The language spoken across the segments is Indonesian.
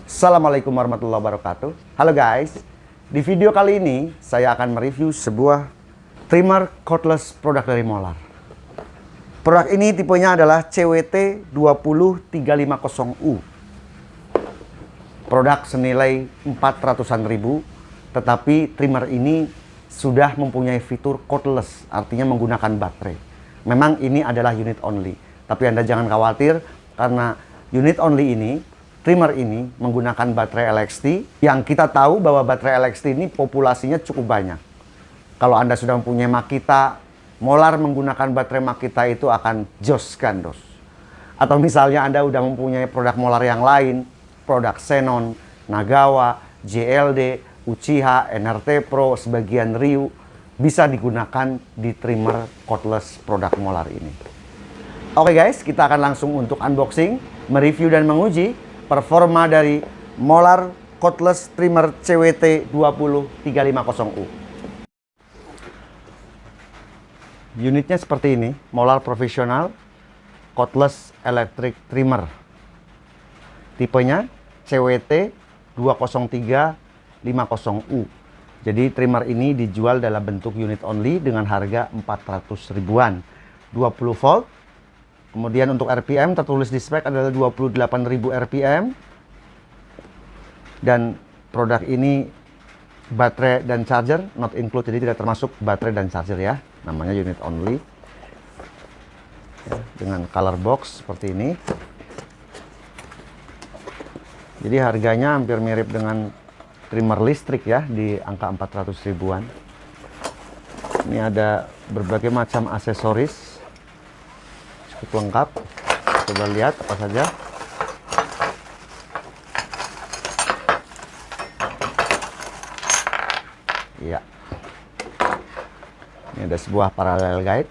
Assalamualaikum warahmatullahi wabarakatuh. Halo guys, di video kali ini saya akan mereview sebuah trimmer cordless produk dari Molar. Produk ini tipenya adalah CWT 20350U. Produk senilai 400-an ribu, tetapi trimmer ini sudah mempunyai fitur cordless, artinya menggunakan baterai. Memang ini adalah unit only, tapi Anda jangan khawatir karena unit only ini, trimmer ini menggunakan baterai LXT yang kita tahu bahwa baterai LXT ini populasinya cukup banyak. Kalau Anda sudah mempunyai Makita, Molar menggunakan baterai Makita itu akan jos gandos. Atau misalnya Anda sudah mempunyai produk Molar yang lain, produk Xenon, Nagawa, JLD, Uchiha, NRT Pro, sebagian Ryu, bisa digunakan di trimmer cordless produk Molar ini. Oke guys, kita akan langsung untuk unboxing, mereview dan menguji performa dari Molar cordless trimmer CWT 20350U. Unitnya seperti ini, Molar profesional cordless electric trimmer. Tipenya CWT 20350U. Jadi trimmer ini dijual dalam bentuk unit only dengan harga 400 ribuan. 20 volt. Kemudian untuk RPM tertulis di spek adalah 28.000 RPM. Dan produk ini baterai dan charger not include, jadi tidak termasuk baterai dan charger ya. Namanya unit only. Ya, dengan color box seperti ini. Jadi harganya hampir mirip dengan trimmer listrik ya, di angka 400 ribuan. Ini ada berbagai macam aksesoris. Cukup lengkap. Coba lihat apa saja. Iya. Ini ada sebuah parallel guide.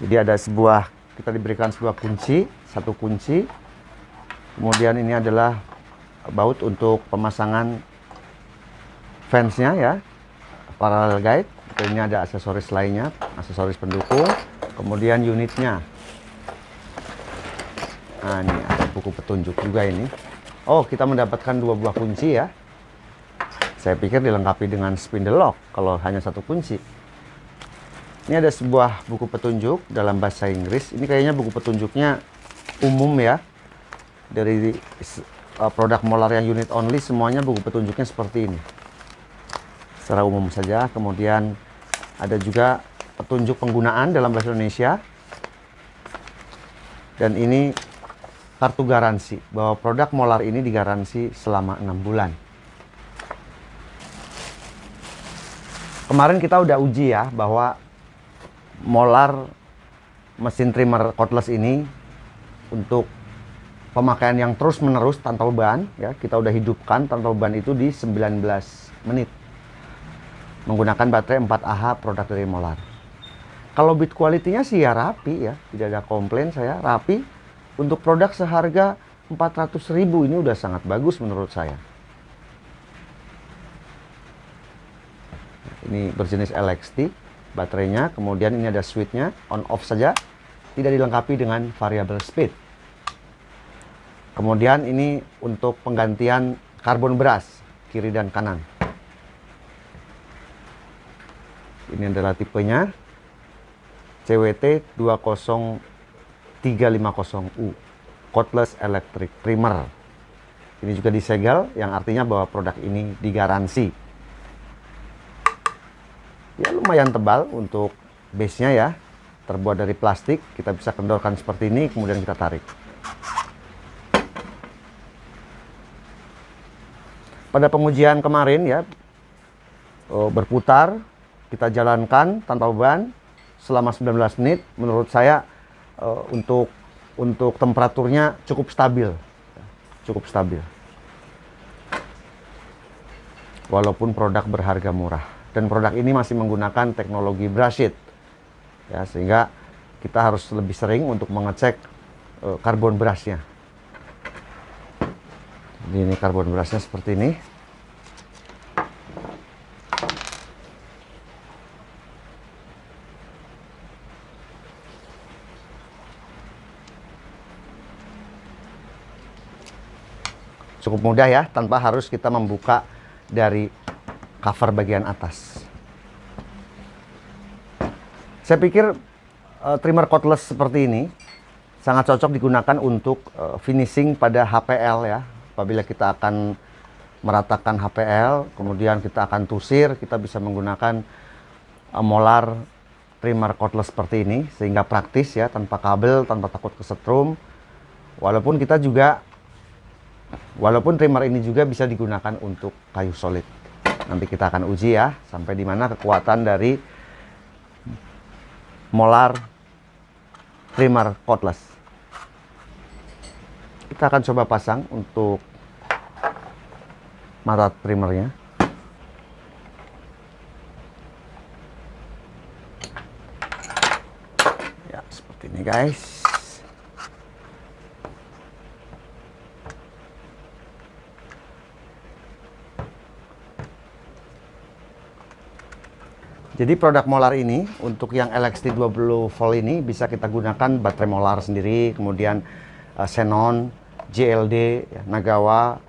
Jadi ada kita diberikan sebuah kunci, satu kunci. Kemudian ini adalah baut untuk pemasangan fansnya ya. Parallel guide. Ini ada aksesoris lainnya, aksesoris pendukung, kemudian unitnya. Nah, ini ada buku petunjuk juga ini. Oh, kita mendapatkan dua buah kunci ya. Saya pikir dilengkapi dengan spindle lock kalau hanya satu kunci. Ini ada sebuah buku petunjuk dalam bahasa Inggris. Ini kayaknya buku petunjuknya umum ya. Dari produk Molar yang unit only semuanya buku petunjuknya seperti ini. Secara umum saja. Kemudian ada juga petunjuk penggunaan dalam bahasa Indonesia. Dan ini kartu garansi bahwa produk Molar ini digaransi selama 6 bulan. Kemarin kita udah uji ya bahwa Molar mesin trimmer cordless ini untuk pemakaian yang terus menerus tanpa beban ya, kita udah hidupkan tanpa beban itu di 19 menit. Menggunakan baterai 4Ah produk dari Molar. Kalau build quality-nya sih ya rapi ya, tidak ada komplain saya, rapi. Untuk produk seharga 400 ribu ini udah sangat bagus menurut saya. Ini berjenis LXT baterainya, kemudian ini ada switch-nya, on off saja, tidak dilengkapi dengan variable speed. Kemudian ini untuk penggantian karbon brush kiri dan kanan. Ini adalah tipenya CWT 20350U cordless electric trimmer. Ini juga disegel, yang artinya bahwa produk ini digaransi. Ya lumayan tebal untuk base-nya ya. Terbuat dari plastik, kita bisa kendorkan seperti ini, kemudian kita tarik. Pada pengujian kemarin ya, berputar, kita jalankan tanpa beban selama 19 menit. Menurut saya untuk temperaturnya cukup stabil. Cukup stabil. Walaupun produk berharga murah. Dan produk ini masih menggunakan teknologi brushed. Ya, sehingga kita harus lebih sering untuk mengecek karbon brushnya. Ini karbon brushnya seperti ini. Cukup mudah ya, tanpa harus kita membuka dari cover bagian atas. Saya pikir trimmer cordless seperti ini sangat cocok digunakan untuk finishing pada HPL ya. Apabila kita akan meratakan HPL, kemudian kita akan tusir, kita bisa menggunakan molar trimmer cordless seperti ini, sehingga praktis ya, tanpa kabel, tanpa takut kesetrum. Walaupun trimmer ini juga bisa digunakan untuk kayu solid. Nanti kita akan uji ya, sampai di mana kekuatan dari molar trimmer cordless. Kita akan coba pasang untuk mata trimmernya. Ya, seperti ini guys. Jadi produk molar ini untuk yang LXT 20 volt ini bisa kita gunakan baterai molar sendiri, kemudian Xenon, JLD, ya, Nagawa,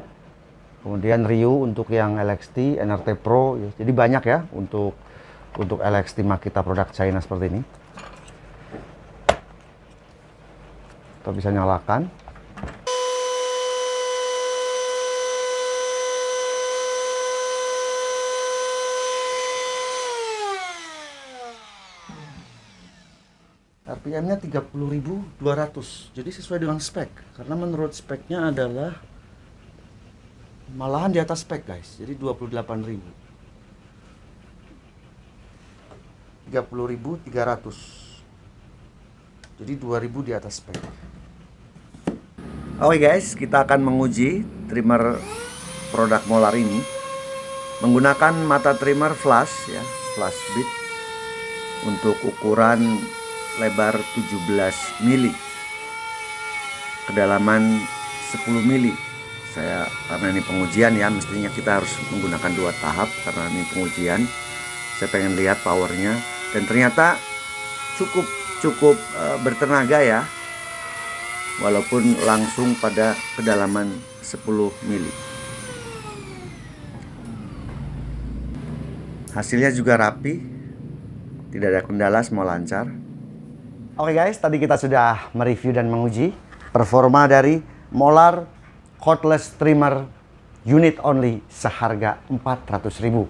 kemudian Ryu untuk yang LXT, NRT Pro. Ya. Jadi banyak ya untuk LXT Makita produk China seperti ini. Kita bisa nyalakan. RPM-nya 30.200, jadi sesuai dengan spek. Karena menurut speknya adalah malahan di atas spek guys, jadi 28.000. 30.300, jadi 2.000 di atas spek. Oke guys, kita akan menguji trimmer produk molar ini menggunakan mata trimmer flash ya, flash bit untuk ukuran lebar 17 mili, kedalaman 10 mili. Karena ini pengujian ya, mestinya kita harus menggunakan 2 tahap karena ini pengujian. Saya pengen lihat powernya, dan ternyata cukup bertenaga ya, walaupun langsung pada kedalaman 10 mili. Hasilnya juga rapi, tidak ada kendala, semua lancar. Oke guys, tadi kita sudah mereview dan menguji performa dari molar cordless trimmer unit only seharga 400.000.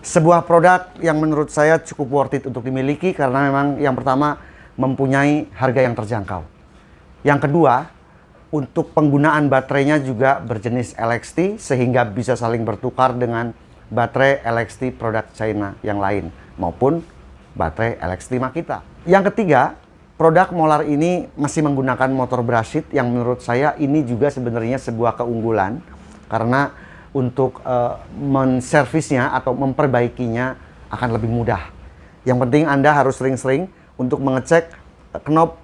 Sebuah produk yang menurut saya cukup worth it untuk dimiliki karena memang yang pertama mempunyai harga yang terjangkau. Yang kedua, untuk penggunaan baterainya juga berjenis LXT sehingga bisa saling bertukar dengan baterai LXT produk China yang lain maupun baterai LXT Makita. Yang ketiga, produk molar ini masih menggunakan motor brushed yang menurut saya ini juga sebenarnya sebuah keunggulan karena untuk menservisnya atau memperbaikinya akan lebih mudah. Yang penting Anda harus sering-sering untuk mengecek knob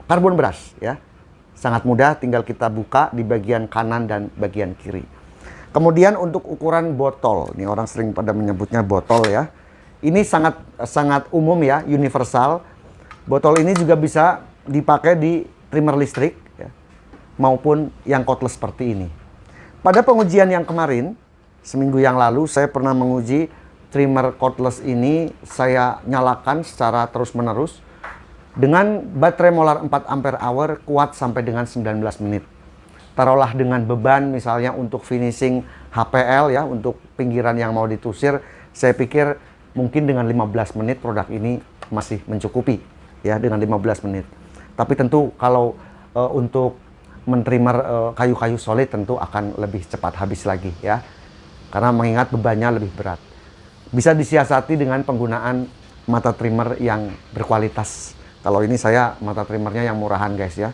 carbon brush ya. Sangat mudah, tinggal kita buka di bagian kanan dan bagian kiri. Kemudian untuk ukuran botol, ini orang sering pada menyebutnya botol ya. Ini sangat umum ya, universal. Botol ini juga bisa dipakai di trimmer listrik ya, maupun yang cordless seperti ini. Pada pengujian yang kemarin, seminggu yang lalu, saya pernah menguji trimmer cordless ini. Saya nyalakan secara terus-menerus dengan baterai molar 4 ampere hour kuat sampai dengan 19 menit. Taruhlah dengan beban misalnya untuk finishing HPL ya, untuk pinggiran yang mau ditusir, saya pikir mungkin dengan 15 menit produk ini masih mencukupi ya, dengan 15 menit. Tapi tentu kalau untuk mentrimmer kayu-kayu solid tentu akan lebih cepat habis lagi ya. Karena mengingat bebannya lebih berat. Bisa disiasati dengan penggunaan mata trimmer yang berkualitas. Kalau ini saya mata trimmernya yang murahan guys ya.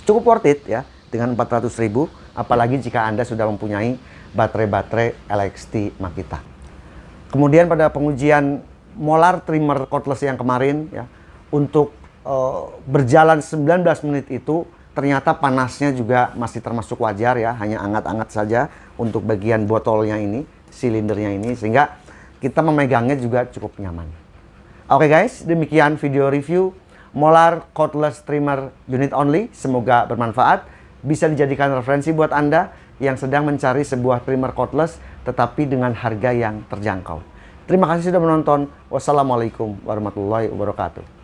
Cukup worth it ya dengan 400.000, apalagi jika Anda sudah mempunyai baterai-baterai LXT Makita. Kemudian pada pengujian molar trimmer cordless yang kemarin ya, untuk berjalan 19 menit itu ternyata panasnya juga masih termasuk wajar ya, hanya hangat-hangat saja untuk bagian botolnya ini, silindernya ini, sehingga kita memegangnya juga cukup nyaman. Oke guys, demikian video review molar cordless trimmer unit only, semoga bermanfaat. bisa dijadikan referensi buat Anda yang sedang mencari sebuah trimmer cordless tetapi dengan harga yang terjangkau. Terima kasih sudah menonton. Wassalamualaikum warahmatullahi wabarakatuh.